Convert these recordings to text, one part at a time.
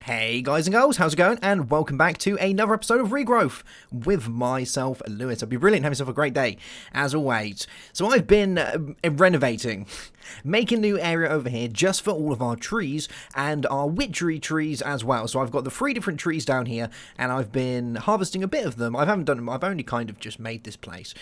Hey guys and girls, how's it going? And welcome back to another episode of Regrowth with myself, Lewis. I'll be brilliant, have yourself a great day, as always. So I've been renovating, making a new area over here just for all of our trees and our witchery trees as well. So I've got the 3 different trees down here and I've been harvesting a bit of them. I haven't done them, I've only kind of just made this place.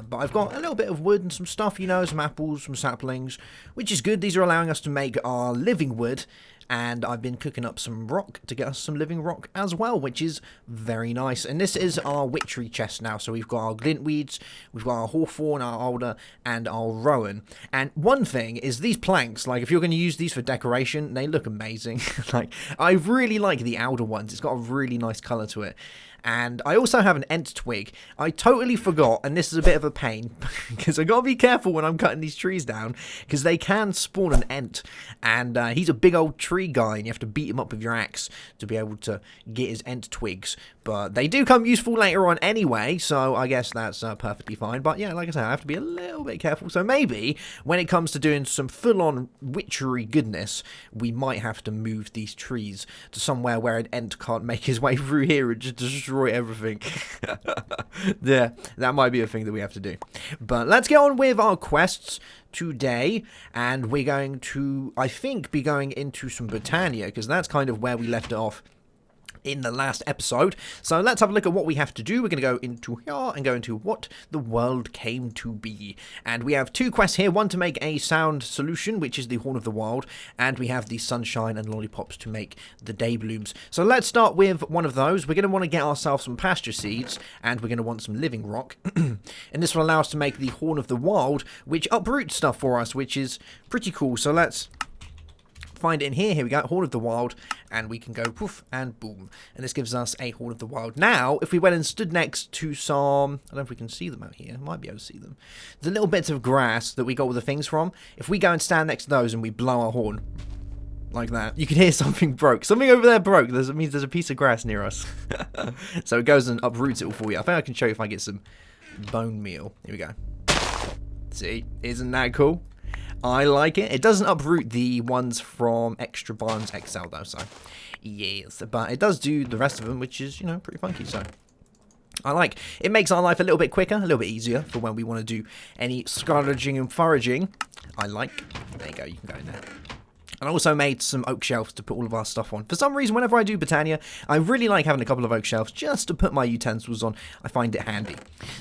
But I've got a little bit of wood and some stuff, you know, some apples, some saplings, which is good. These are allowing us to make our living wood. And I've been cooking up some rock to get us some living rock as well, which is very nice. And this is our witchery chest now. So we've got our glintweeds, we've got our hawthorn, our alder, and our rowan. And one thing is these planks, like if you're going to use these for decoration, they look amazing. Like I really like the alder ones. It's got a really nice colour to it. And I also have an ent twig. I totally forgot, and this is a bit of a pain, because I've got to be careful when I'm cutting these trees down, because they can spawn an ent, and he's a big old tree guy, and you have to beat him up with your axe to be able to get his ent twigs. But they do come useful later on anyway, so I guess that's perfectly fine. But yeah, like I said, I have to be a little bit careful. So maybe when it comes to doing some full-on witchery goodness, we might have to move these trees to somewhere where an ent can't make his way through here and just destroy everything. Yeah, that might be a thing that we have to do. But let's get on with our quests today, and we're going to, I think, be going into some Britannia, because that's kind of where we left it off in the last episode. So let's have a look at what we have to do. We're going to go into here and go into what the world came to be. And we have 2 quests here. One to make a sound solution, which is the Horn of the Wild. And we have the sunshine and lollipops to make the day blooms. So let's start with one of those. We're going to want to get ourselves some pasture seeds. And we're going to want some living rock. And this will allow us to make the Horn of the Wild, which uproots stuff for us, which is pretty cool. So let's find it in here. Here we go, Horn of the Wild, and we can go poof and boom, and this gives us a Horn of the Wild. Now if we went and stood next to some, I don't know if we can see them out here, might be able to see them, the little bits of grass that we got all the things from, if we go and stand next to those and we blow our horn like that, you can hear something broke. Something over there broke. That means there's a piece of grass near us. So it goes and uproots it all for you. I think I can show you if I get some bone meal. Here we go. See, isn't that cool? I like it. It doesn't uproot the ones from Extra Barnes XL though, so yes. But it does do the rest of them, which is, you know, pretty funky, so I like. It makes our life a little bit quicker, a little bit easier for when we want to do any scavenging and foraging. I like. There you go, you can go in there. And I also made some oak shelves to put all of our stuff on. For some reason, whenever I do Britannia, I really like having a couple of oak shelves just to put my utensils on. I find it handy.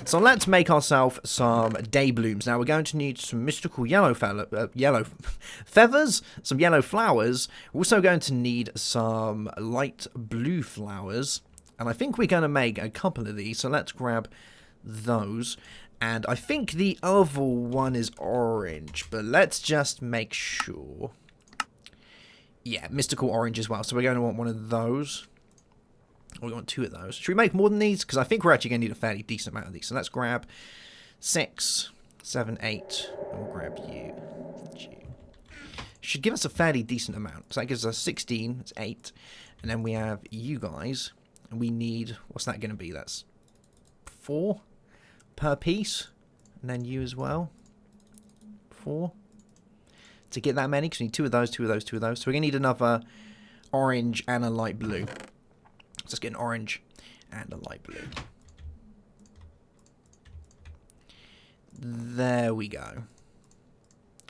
So let's make ourselves some day blooms. Now we're going to need some mystical yellow feathers, some yellow flowers. We're also going to need some light blue flowers. And I think we're going to make a couple of these. So let's grab those. And I think the other one is orange, but let's just make sure. Yeah, mystical orange as well. So we're going to want one of those. We want 2 of those. Should we make more than these? Because I think we're actually going to need a fairly decent amount of these. So let's grab 6, 7, 8. And we'll grab you. Should give us a fairly decent amount. So that gives us 16. That's 8. And then we have you guys. And we need, what's that going to be? That's 4 per piece. And then you as well. 4. To get that many, because we need 2 of those, 2 of those, 2 of those. So we're going to need another orange and a light blue. So let's get an orange and a light blue. There we go.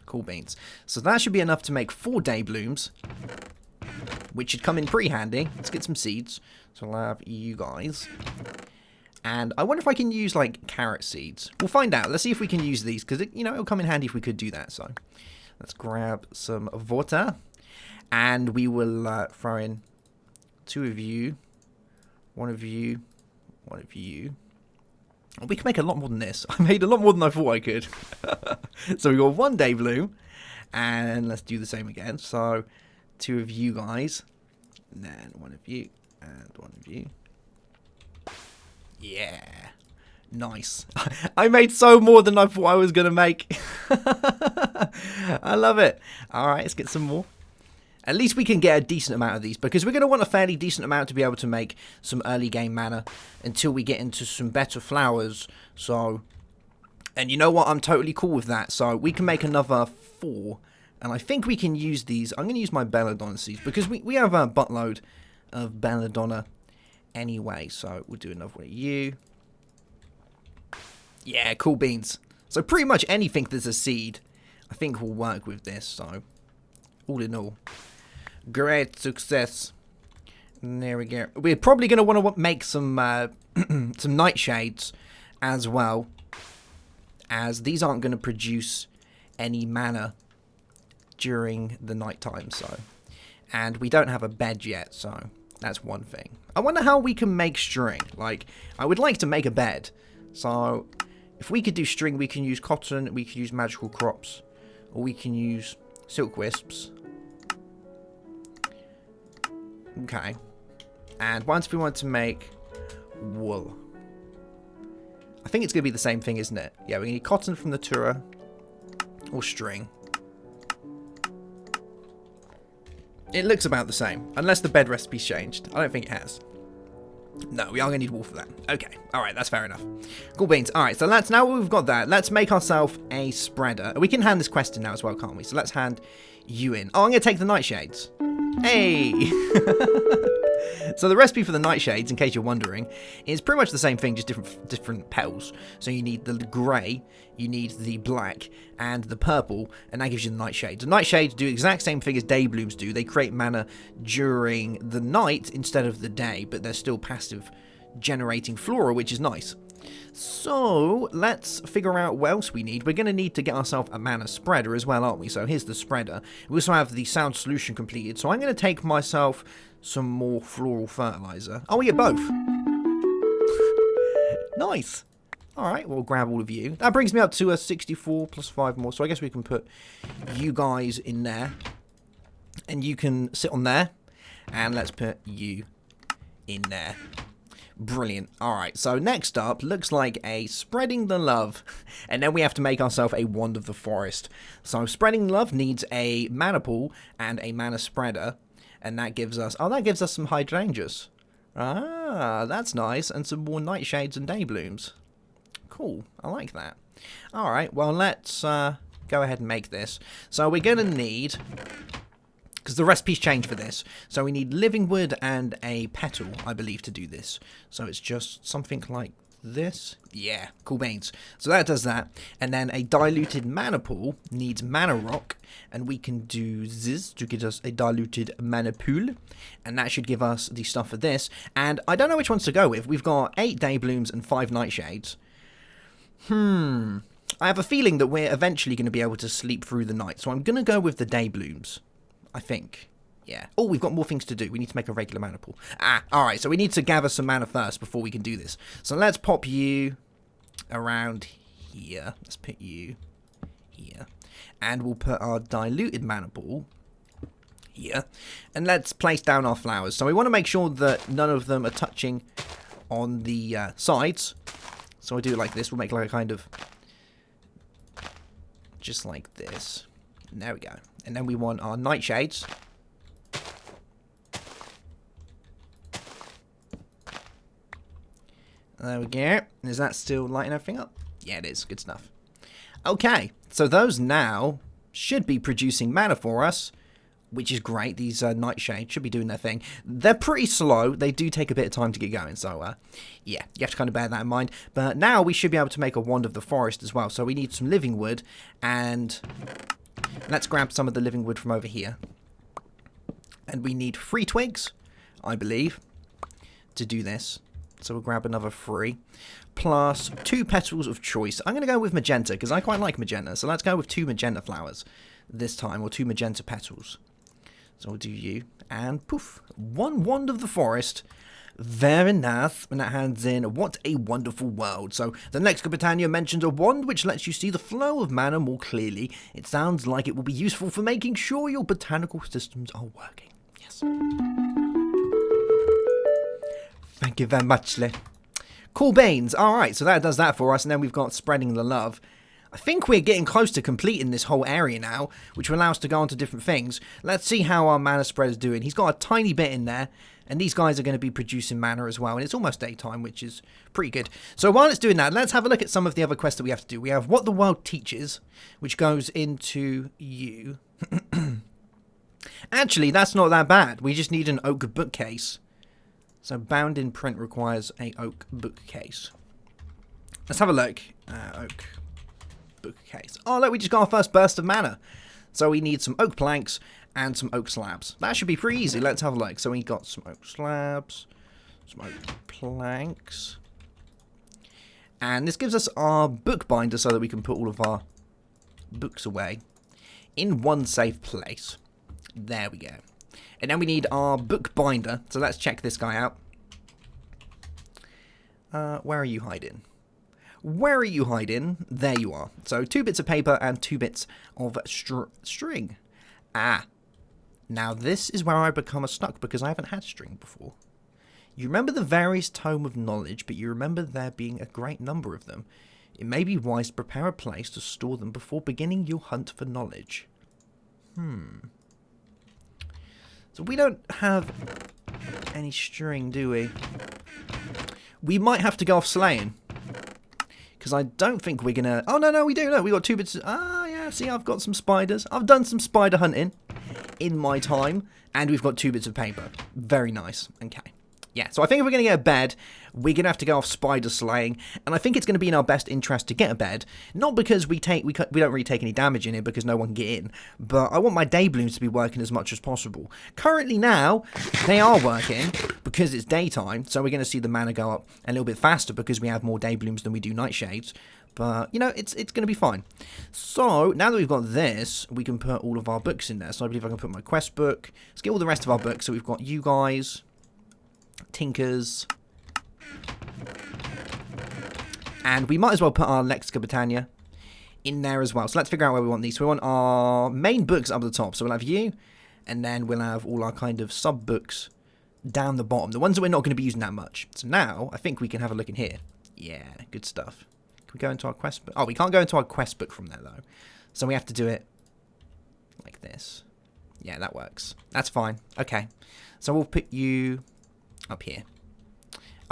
Cool beans. So that should be enough to make 4 day blooms, which should come in pretty handy. Let's get some seeds. So I'll have you guys. And I wonder if I can use, like, carrot seeds. We'll find out. Let's see if we can use these, because, you know, it'll come in handy if we could do that, so let's grab some water, and we will throw in 2 of you, 1 of you, 1 of you. We can make a lot more than this. I made a lot more than I thought I could. So we got 1 day bloom, and let's do the same again. So 2 of you guys, and then 1 of you, and 1 of you. Yeah. Nice. I made so more than I thought I was going to make. I love it. Alright, let's get some more. At least we can get a decent amount of these, because we're going to want a fairly decent amount to be able to make some early game mana until we get into some better flowers. So, and you know what? I'm totally cool with that. So we can make another 4. And I think we can use these. I'm going to use my belladonna seeds, because we have a buttload of belladonna anyway. So we'll do another one of you. Yeah, cool beans. So pretty much anything that's a seed, I think will work with this. So all in all, great success. And there we go. We're probably going to want to make some some nightshades as well, as these aren't going to produce any mana during the night time. So, and we don't have a bed yet, so that's one thing. I wonder how we can make string. Like, I would like to make a bed. So if we could do string, we can use cotton, we could use magical crops, or we can use silk wisps. Okay. And once we want to make wool, I think it's going to be the same thing, isn't it? Yeah, we need cotton from the Tura, or string. It looks about the same, unless the bed recipe's changed. I don't think it has. No, we are going to need wool for that. Okay, alright, that's fair enough. Cool beans. Alright, so now we've got that, let's make ourselves a spreader. We can hand this quest in now as well, can't we? So let's hand you in. Oh, I'm going to take the Nightshades. Hey! So the recipe for the Nightshades, in case you're wondering, is pretty much the same thing, just different petals. So you need the grey, you need the black, and the purple, and that gives you the Nightshades. The Nightshades do the exact same thing as day blooms do. They create mana during the night instead of the day, but they're still passive generating flora, which is nice. So let's figure out what else we need. We're going to need to get ourselves a mana spreader as well, aren't we? So here's the spreader. We also have the sound solution completed. So I'm going to take myself some more floral fertilizer. Oh, we get both. Nice. Alright, we'll grab all of you. That brings me up to a 64 plus 5 more. So I guess we can put you guys in there. And you can sit on there. And let's put you in there. Brilliant. Alright, so next up, looks like a spreading the love. And then we have to make ourselves a wand of the forest. So spreading love needs a mana pool and a mana spreader. And that gives us, oh, that gives us some hydrangeas. Ah, that's nice. And some more nightshades and day blooms. Cool, I like that. Alright, well, let's go ahead and make this. So we're going to need, because the recipe's changed for this, so we need living wood and a petal, I believe, to do this. So it's just something like this. Yeah, cool beans. So that does that. And then a diluted mana pool needs mana rock, and we can do this to get us a diluted mana pool, and that should give us the stuff for this. And I don't know which ones to go with. We've got 8 day blooms and 5 nightshades. I have a feeling that we're eventually going to be able to sleep through the night, so I'm going to go with the day blooms, I think. Yeah. Oh, we've got more things to do. We need to make a regular mana pool. Alright, so we need to gather some mana first before we can do this. So let's pop you around here. Let's put you here. And we'll put our diluted mana pool here. And let's place down our flowers. So we want to make sure that none of them are touching on the sides. So we'll do it like this. We'll make like a kind of, just like this. And there we go. And then we want our nightshades. There we go. Is that still lighting everything up? Yeah, it is. Good stuff. Okay, so those now should be producing mana for us, which is great. These nightshades should be doing their thing. They're pretty slow. They do take a bit of time to get going, so yeah, you have to kind of bear that in mind. But now we should be able to make a wand of the forest as well. So we need some living wood, and let's grab some of the living wood from over here. And we need 3 twigs, I believe, to do this. So we'll grab another 3, plus 2 petals of choice. I'm going to go with magenta, because I quite like magenta. So let's go with 2 magenta flowers this time, or 2 magenta petals. So we'll do you, and poof, 1 wand of the forest. Very nice. And that hands in, what a wonderful world. So the next Capitania mentions a wand which lets you see the flow of mana more clearly. It sounds like it will be useful for making sure your botanical systems are working. Yes. Thank you very much, Lee. Cool beans. Alright, so that does that for us. And then we've got spreading the love. I think we're getting close to completing this whole area now, which will allow us to go on to different things. Let's see how our mana spread is doing. He's got a tiny bit in there, and these guys are going to be producing mana as well. And it's almost daytime, which is pretty good. So while it's doing that, let's have a look at some of the other quests that we have to do. We have What the World Teaches, which goes into you. Actually, that's not that bad. We just need an oak bookcase. So bound in print requires a oak bookcase. Let's have a look. Oak bookcase. Oh, look, we just got our first burst of mana. So we need some oak planks and some oak slabs. That should be pretty easy. Let's have a look. So we got some oak slabs, some oak planks. And this gives us our bookbinder so that we can put all of our books away in one safe place. There we go. And now we need our bookbinder. So let's check this guy out. Where are you hiding? Where are you hiding? There you are. So 2 bits of paper and 2 bits of string. Ah. Now this is where I become stuck because I haven't had string before. You remember the various tome of knowledge, but you remember there being a great number of them. It may be wise to prepare a place to store them before beginning your hunt for knowledge. So we don't have any string, do we? We might have to go off slaying. Because I don't think we're going to... Oh, no, we do. No, we got 2 bits... Ah, yeah, see, I've got some spiders. I've done some spider hunting in my time. And we've got 2 bits of paper. Very nice. Okay. Yeah, so I think if we're going to get a bed, we're going to have to go off spider slaying, and I think it's going to be in our best interest to get a bed, not because we don't really take any damage in it because no one can get in, but I want my day blooms to be working as much as possible. Currently now, they are working because it's daytime, so we're going to see the mana go up a little bit faster because we have more day blooms than we do nightshades. But, you know, it's going to be fine. So, now that we've got this, we can put all of our books in there. So I believe I can put my quest book. Let's get all the rest of our books. So we've got you guys... Tinkers, and we might as well put our Lexica Britannia in there as well. So let's figure out where we want these. So we want our main books up at the top. So we'll have you, and then we'll have all our kind of sub books down the bottom, the ones that we're not going to be using that much. So now I think we can have a look in here. Yeah, good stuff. Can we go into our quest book? Oh, we can't go into our quest book from there though, so we have to do it like this. Yeah, that works. That's fine. Okay, so we'll put you up here.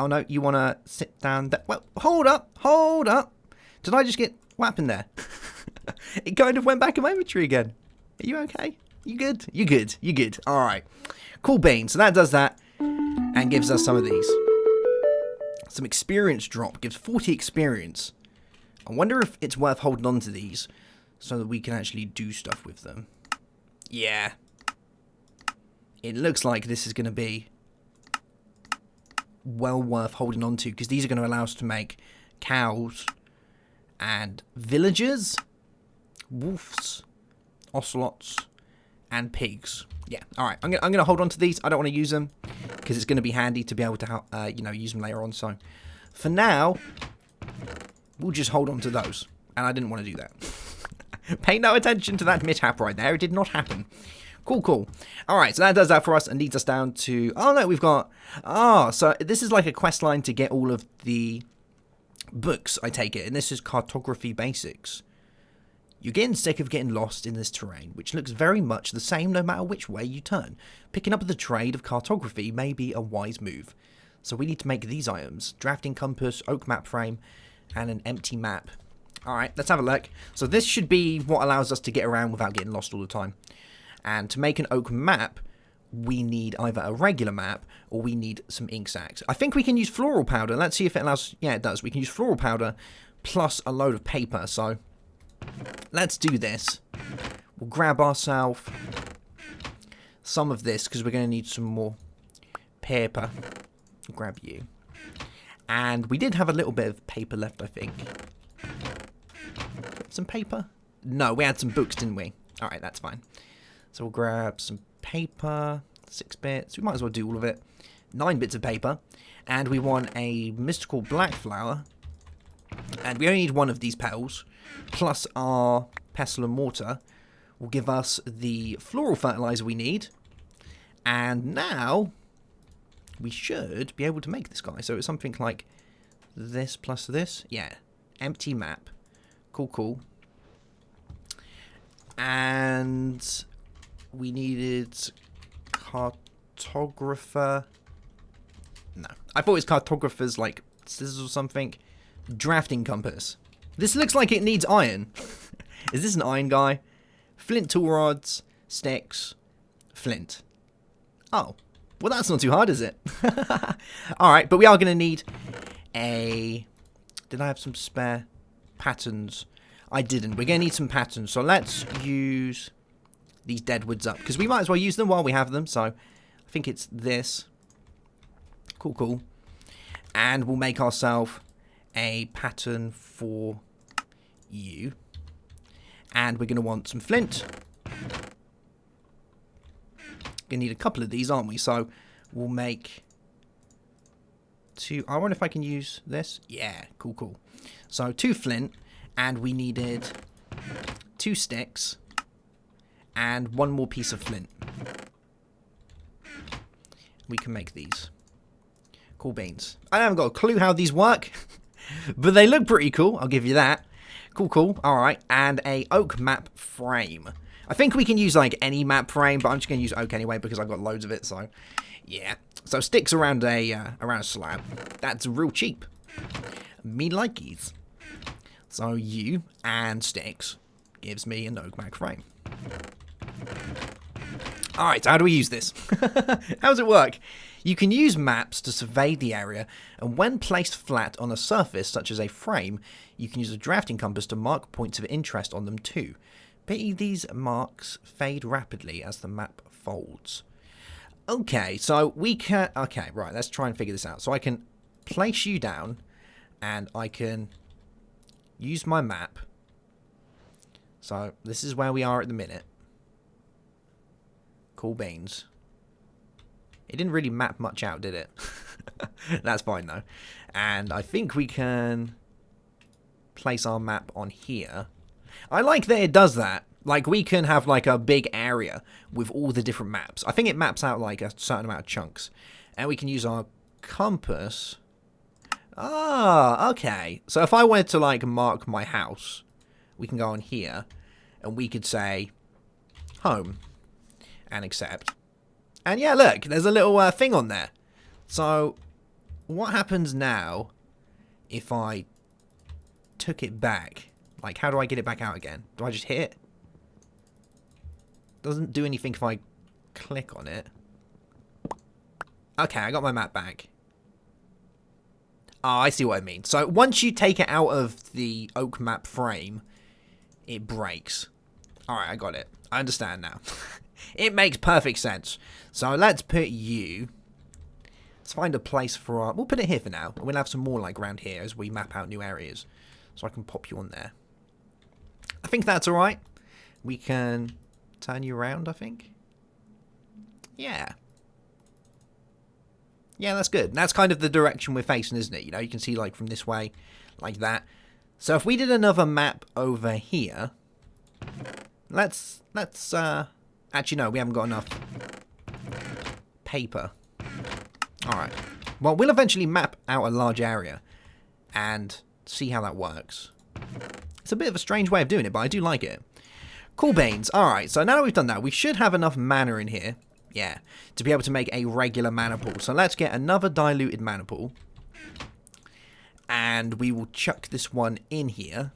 Oh no, you want to sit down there? Well, hold up. Did I just get... What happened there? It kind of went back in my inventory again. Are you okay? You good? You good. Alright. Cool beans. So that does that and gives us some of these. Some experience drop. Gives 40 experience. I wonder if it's worth holding on to these so that we can actually do stuff with them. Yeah. It looks like this is going to be well worth holding on to because these are going to allow us to make cows and villagers, wolves, ocelots, and pigs. Yeah, all right. I'm gonna hold on to these. I don't want to use them because it's going to be handy to be able to use them later on. So for now, we'll just hold on to those. And I didn't want to do that. Pay no attention to that mishap right there. It did not happen. Cool. Alright, so that does that for us and leads us down to... Oh, no, we've got... so this is like a quest line to get all of the books, I take it. And this is Cartography Basics. You're getting sick of getting lost in this terrain, which looks very much the same no matter which way you turn. Picking up the trade of cartography may be a wise move. So we need to make these items. Drafting compass, oak map frame, and an empty map. Alright, let's have a look. So this should be what allows us to get around without getting lost all the time. And to make an oak map, we need either a regular map or we need some ink sacs. I think we can use floral powder. Let's see if it allows... Yeah, it does. We can use floral powder plus a load of paper. So let's do this. We'll grab ourselves some of this because we're going to need some more paper. Grab you. And we did have a little bit of paper left, I think. Some paper? No, we had some books, didn't we? All right, that's fine. So we'll grab some paper, 6 bits. We might as well do all of it. 9 bits of paper. And we want a mystical black flower. And we only need 1 of these petals. Plus our pestle and mortar will give us the floral fertilizer we need. And now we should be able to make this guy. So it's something like this plus this. Yeah. Empty map. Cool. And we needed cartographer. No. I thought it was cartographer's like scissors or something. Drafting compass. This looks like it needs iron. Is this an iron guy? Flint tool rods, sticks, flint. Oh, well, that's not too hard, is it? All right, but we are going to need a... Did I have some spare patterns? I didn't. We're going to need some patterns, so let's use these deadwoods up, because we might as well use them while we have them. So I think it's this. Cool, cool. And we'll make ourselves a pattern for you. And we're going to want some flint. Going to need a couple of these, aren't we? So we'll make 2. I wonder if I can use this. Yeah, cool, cool. So 2 flint, and we needed 2 sticks and 1 more piece of flint. We can make these. Cool beans. I haven't got a clue how these work, but they look pretty cool. I'll give you that. Cool, cool. All right, and a oak map frame. I think we can use like any map frame, but I'm just going to use oak anyway because I've got loads of it. So, yeah. So sticks around a slab. That's real cheap. Me likeys. So you and sticks gives me an oak map frame. All right. So how do we use this? How does it work? You can use maps to survey the area, and when placed flat on a surface such as a frame, you can use a drafting compass to mark points of interest on them too. Pity these marks fade rapidly as the map folds. Okay, so we can... Okay, right, let's try and figure this out. So I can place you down, and I can use my map. So this is where we are at the minute. Cool beans. It didn't really map much out, did it? That's fine, though. And I think we can place our map on here. I like that it does that. Like, we can have, like, a big area with all the different maps. I think it maps out, like, a certain amount of chunks. And we can use our compass. Ah, okay. So if I wanted to, like, mark my house, we can go on here. And we could say, home. And accept. And yeah, look, there's a little thing on there. So, what happens now if I took it back? Like, how do I get it back out again? Do I just hit it? Doesn't do anything if I click on it. Okay, I got my map back. Oh, I see what I mean. So, once you take it out of the oak map frame, it breaks. Alright, I got it. I understand now. It makes perfect sense. So let's put you... Let's find a place for our... We'll put it here for now. We'll have some more like around here as we map out new areas. So I can pop you on there. I think that's alright. We can turn you around, I think. Yeah. Yeah, that's good. That's kind of the direction we're facing, isn't it? You know, you can see like from this way, like that. So if we did another map over here... Let's actually, no, we haven't got enough paper. Alright. Well, we'll eventually map out a large area and see how that works. It's a bit of a strange way of doing it, but I do like it. Cool beans. Alright, so now that we've done that, we should have enough mana in here. Yeah, to be able to make a regular mana pool. So let's get another diluted mana pool. And we will chuck this one in here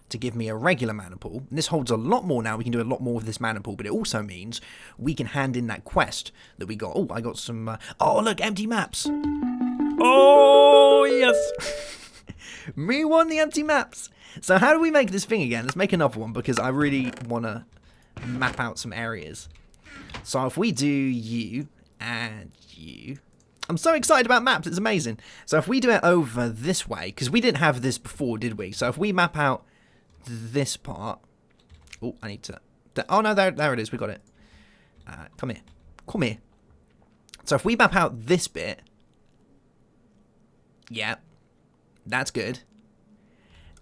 to give me a regular mana pool. And this holds a lot more now. We can do a lot more with this mana pool, but it also means we can hand in that quest that we got. Oh, I got some... oh, look, empty maps. Oh, yes. Me won the empty maps. So how do we make this thing again? Let's make another one because I really want to map out some areas. So if we do you and you... I'm so excited about maps. It's amazing. So if we do it over this way, because we didn't have this before, did we? So if we map out this part... Oh, I need to... Oh, no, there it is. We got it. Come here. Come here. So if we map out this bit... Yeah. That's good.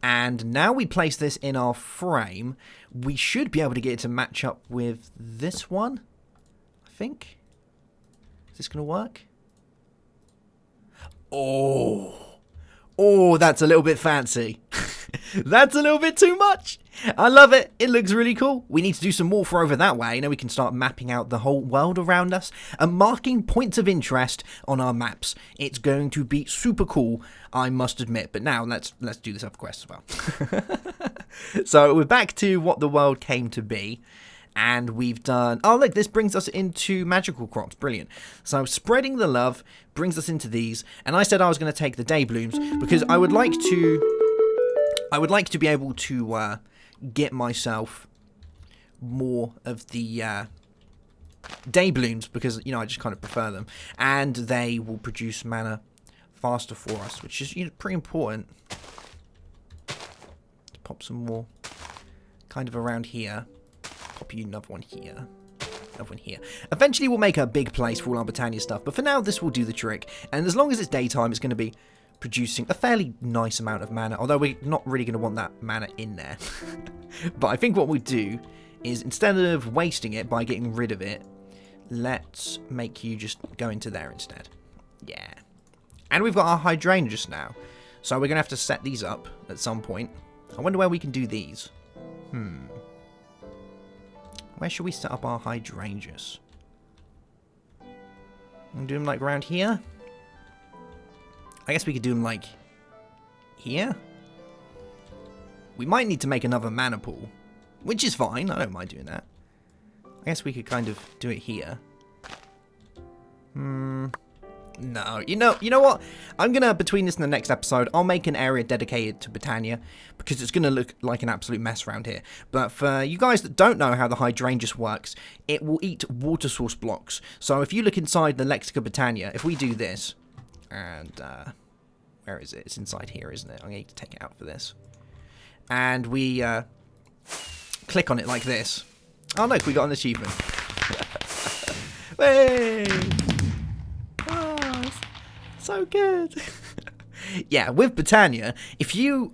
And now we place this in our frame. We should be able to get it to match up with this one. I think. Is this going to work? Oh. Oh, that's a little bit fancy. That's a little bit too much. I love it. It looks really cool. We need to do some more for over that way. Now we can start mapping out the whole world around us and marking points of interest on our maps. It's going to be super cool, I must admit. But now let's do this other quest as well. So we're back to what the world came to be. And we've done... Oh, look, this brings us into magical crops. Brilliant. So spreading the love brings us into these. And I said I was going to take the day blooms because I would like to be able to get myself more of the day blooms because, you know, I just kind of prefer them. And they will produce mana faster for us, which is, you know, pretty important. Let's pop some more kind of around here. Pop you another one here. Another one here. Eventually we'll make a big place for all our Britannia stuff, but for now this will do the trick. And as long as it's daytime, it's going to be producing a fairly nice amount of mana, although we're not really going to want that mana in there. But I think what we'll do is, instead of wasting it by getting rid of it, let's make you just go into there instead. Yeah. And we've got our Hydrangeas now, so we're going to have to set these up at some point. I wonder where we can do these. Where should we set up our Hydrangeas? Do them like around here? I guess we could do them like here. We might need to make another mana pool, which is fine. I don't mind doing that. I guess we could kind of do it here. No, you know what? I'm gonna, between this and the next episode, I'll make an area dedicated to Britannia because it's gonna look like an absolute mess around here. But for you guys that don't know how the Hydrangeas works, it will eat water source blocks. So if you look inside the Lexica Britannia, if we do this, and where is it? It's inside here, isn't it? I'm going to need to take it out for this. And we click on it like this. Oh, look, we got an achievement. Hey! Oh, so good. Yeah, with Britannia, if you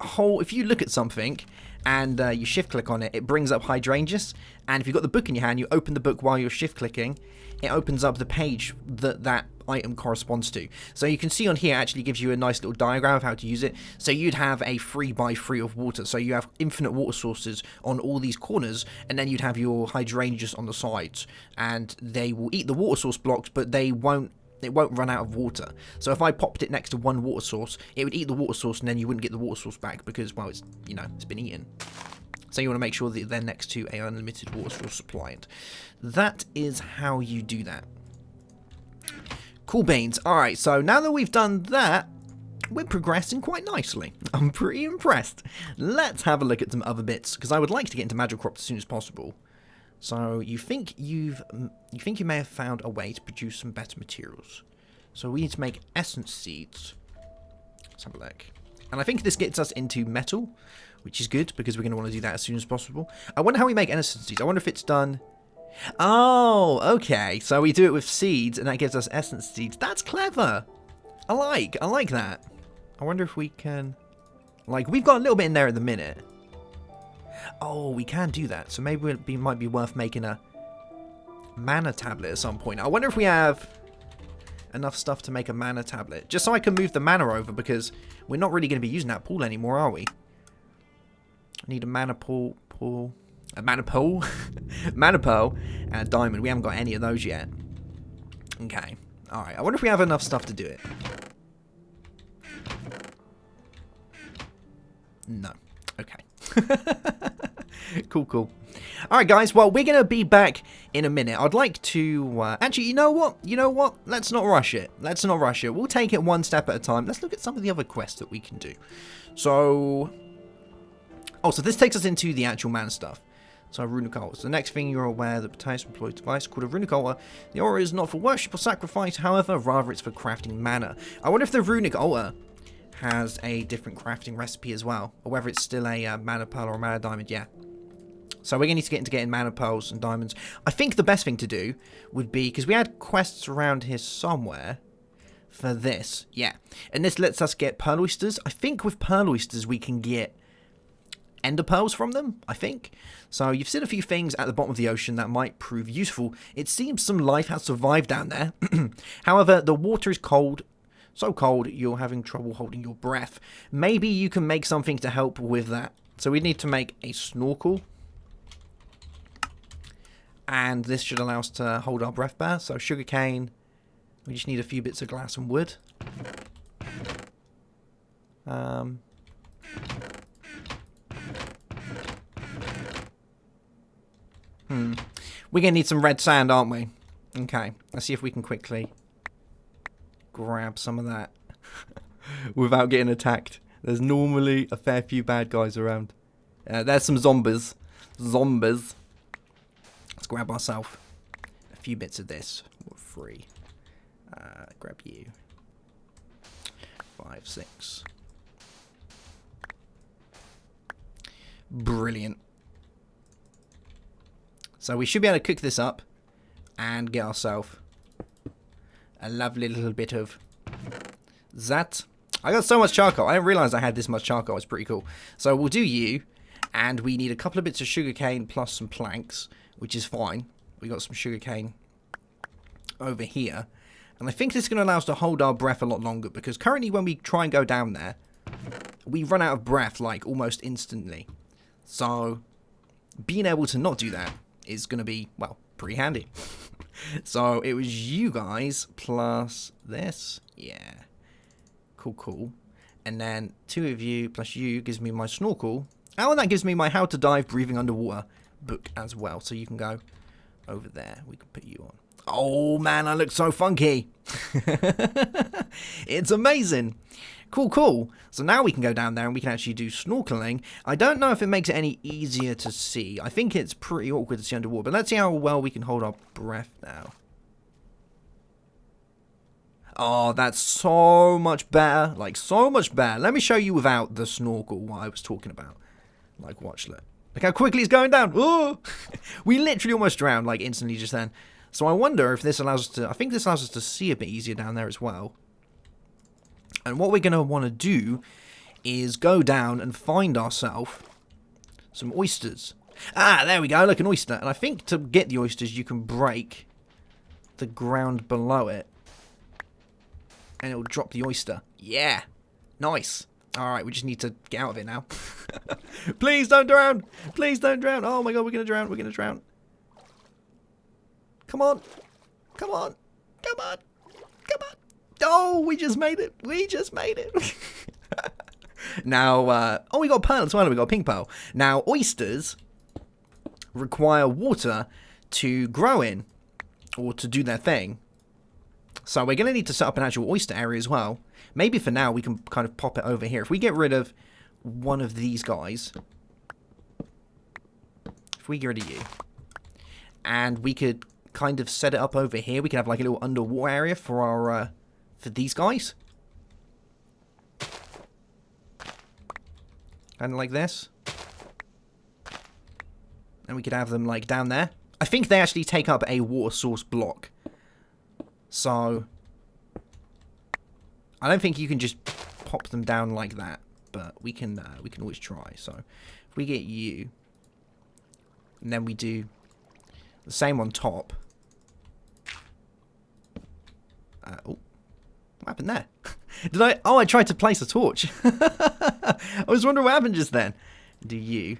look at something and you shift click on it, it brings up Hydrangeas. And if you've got the book in your hand, you open the book while you're shift clicking, it opens up the page that item corresponds to. So you can see on here, it actually gives you a nice little diagram of how to use it. So you'd have a 3x3 of water. So you have infinite water sources on all these corners, and then you'd have your Hydrangeas on the sides. And they will eat the water source blocks, but it won't run out of water. So if I popped it next to one water source, it would eat the water source, and then you wouldn't get the water source back because, well, it's been eaten. So you want to make sure that they're next to an unlimited water source supply. And that is how you do that. Cool beans. Alright, so now that we've done that, we're progressing quite nicely. I'm pretty impressed. Let's have a look at some other bits, because I would like to get into magic crops as soon as possible. So you think you may have found a way to produce some better materials. So we need to make essence seeds. Let's have a look. And I think this gets us into metal, which is good, because we're going to want to do that as soon as possible. I wonder how we make essence seeds. I wonder if it's done... Oh, okay. So we do it with seeds, and that gives us essence seeds. That's clever. I like that. I wonder if we can... Like, we've got a little bit in there at the minute. Oh, we can do that. So maybe it might be worth making a mana tablet at some point. I wonder if we have enough stuff to make a mana tablet. Just so I can move the mana over, because we're not really going to be using that pool anymore, are we? I need a mana pool. A mana pool? Mana pearl and a diamond. We haven't got any of those yet. Okay. Alright. I wonder if we have enough stuff to do it. No. Okay. Cool. Alright, guys. Well, we're going to be back in a minute. I'd like to... actually, you know what? Let's not rush it. We'll take it one step at a time. Let's look at some of the other quests that we can do. So... Oh, so this takes us into the actual mana stuff. So runic altars. The next thing you're aware that Britannia's employed a device called a runic altar. The altar is not for worship or sacrifice, however, rather it's for crafting mana. I wonder if the runic altar has a different crafting recipe as well, or whether it's still a mana pearl or a mana diamond. Yeah. So we're going to need to get into getting mana pearls and diamonds. I think the best thing to do would be, because we had quests around here somewhere for this. Yeah. And this lets us get pearl oysters. I think with pearl oysters we can get ender pearls from them, I think. So you've seen a few things at the bottom of the ocean that might prove useful. It seems some life has survived down there. However, the water is cold. So cold, you're having trouble holding your breath. Maybe you can make something to help with that. So we need to make a snorkel. And this should allow us to hold our breath better. So sugarcane. We just need a few bits of glass and wood. We're going to need some red sand, aren't we? Okay, let's see if we can quickly grab some of that without getting attacked. There's normally a fair few bad guys around. There's some zombies. Let's grab ourselves a few bits of this. We're free. Grab you. 5, 6. Brilliant. So we should be able to cook this up and get ourselves a lovely little bit of that. I got so much charcoal. I didn't realize I had this much charcoal. It's pretty cool. So we'll do you, and we need a couple of bits of sugarcane plus some planks, which is fine. We got some sugarcane over here. And I think this is going to allow us to hold our breath a lot longer, because currently when we try and go down there, we run out of breath like almost instantly. So being able to not do that is going to be, well, pretty handy. So it was you guys plus this. Yeah. Cool. And then 2 of you plus you gives me my snorkel. Oh, and that gives me my How to Dive Breathing Underwater book as well. So you can go over there. We can put you on. Oh, man, I look so funky. It's amazing. Cool. So now we can go down there and we can actually do snorkeling. I don't know if it makes it any easier to see. I think it's pretty awkward to see underwater. But let's see how well we can hold our breath now. Oh, that's so much better. Like, so much better. Let me show you without the snorkel what I was talking about. Like, watch, look. Look how quickly it's going down. Oh! We literally almost drowned, like, instantly just then. So I wonder if this allows us to... I think this allows us to see a bit easier down there as well. And what we're going to want to do is go down and find ourselves some oysters. Ah, there we go. Look, an oyster. And I think to get the oysters, you can break the ground below it. And it will drop the oyster. Yeah. Nice. Alright, we just need to get out of it now. Please don't drown. Please don't drown. Oh my god, we're going to drown. We're going to drown. Come on. Come on. Come on. Come on. Oh, we just made it. We just made it. Now, oh, we got a pearl as well. We got a pink pearl. Now, oysters require water to grow in or to do their thing. So we're going to need to set up an actual oyster area as well. Maybe for now we can kind of pop it over here. If we get rid of one of these guys. If we get rid of you. And we could kind of set it up over here. We could have like a little underwater area for our, for these guys. Kind of like this. And we could have them like down there. I think they actually take up a water source block. So, I don't think you can just pop them down like that, but we can always try. So, if we get you, and then we do the same on top. Oh, what happened there? Did I? Oh, I tried to place a torch. I was wondering what happened just then. Do you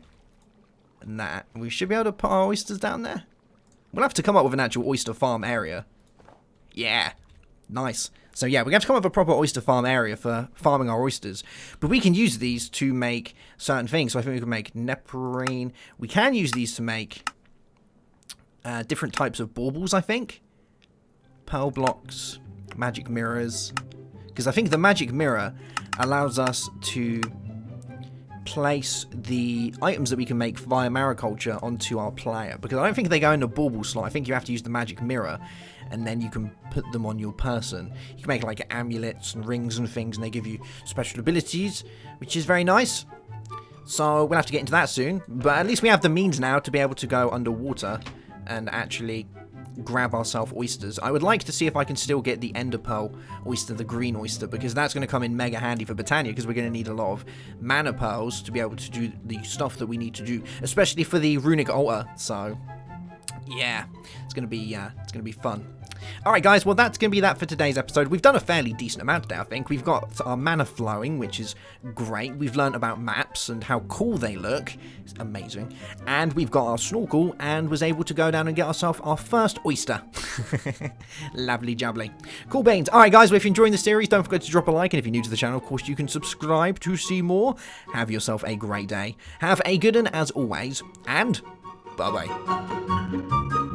and that? We should be able to put our oysters down there. We'll have to come up with an actual oyster farm area. Yeah, nice. So yeah, we have to come up with a proper oyster farm area for farming our oysters. But we can use these to make certain things. So I think we can make neprine. We can use these to make different types of baubles, I think. Pearl blocks, magic mirrors. Because I think the magic mirror allows us to place the items that we can make via mariculture onto our player. Because I don't think they go in the bauble slot. I think you have to use the magic mirror. And then you can put them on your person. You can make like amulets and rings and things, and they give you special abilities, which is very nice. So we'll have to get into that soon. But at least we have the means now to be able to go underwater and actually grab ourselves oysters. I would like to see if I can still get the ender pearl oyster, the green oyster, because that's going to come in mega handy for Britannia, because we're going to need a lot of mana pearls to be able to do the stuff that we need to do, especially for the runic altar. So yeah, it's going to be fun. Alright guys, well that's going to be that for today's episode. We've done a fairly decent amount today, I think. We've got our mana flowing, which is great. We've learnt about maps and how cool they look. It's amazing. And we've got our snorkel and was able to go down and get ourselves our first oyster. Lovely jubbly. Cool beans. Alright guys, well if you're enjoying the series, don't forget to drop a like. And if you're new to the channel, of course you can subscribe to see more. Have yourself a great day. Have a good one as always. And bye-bye.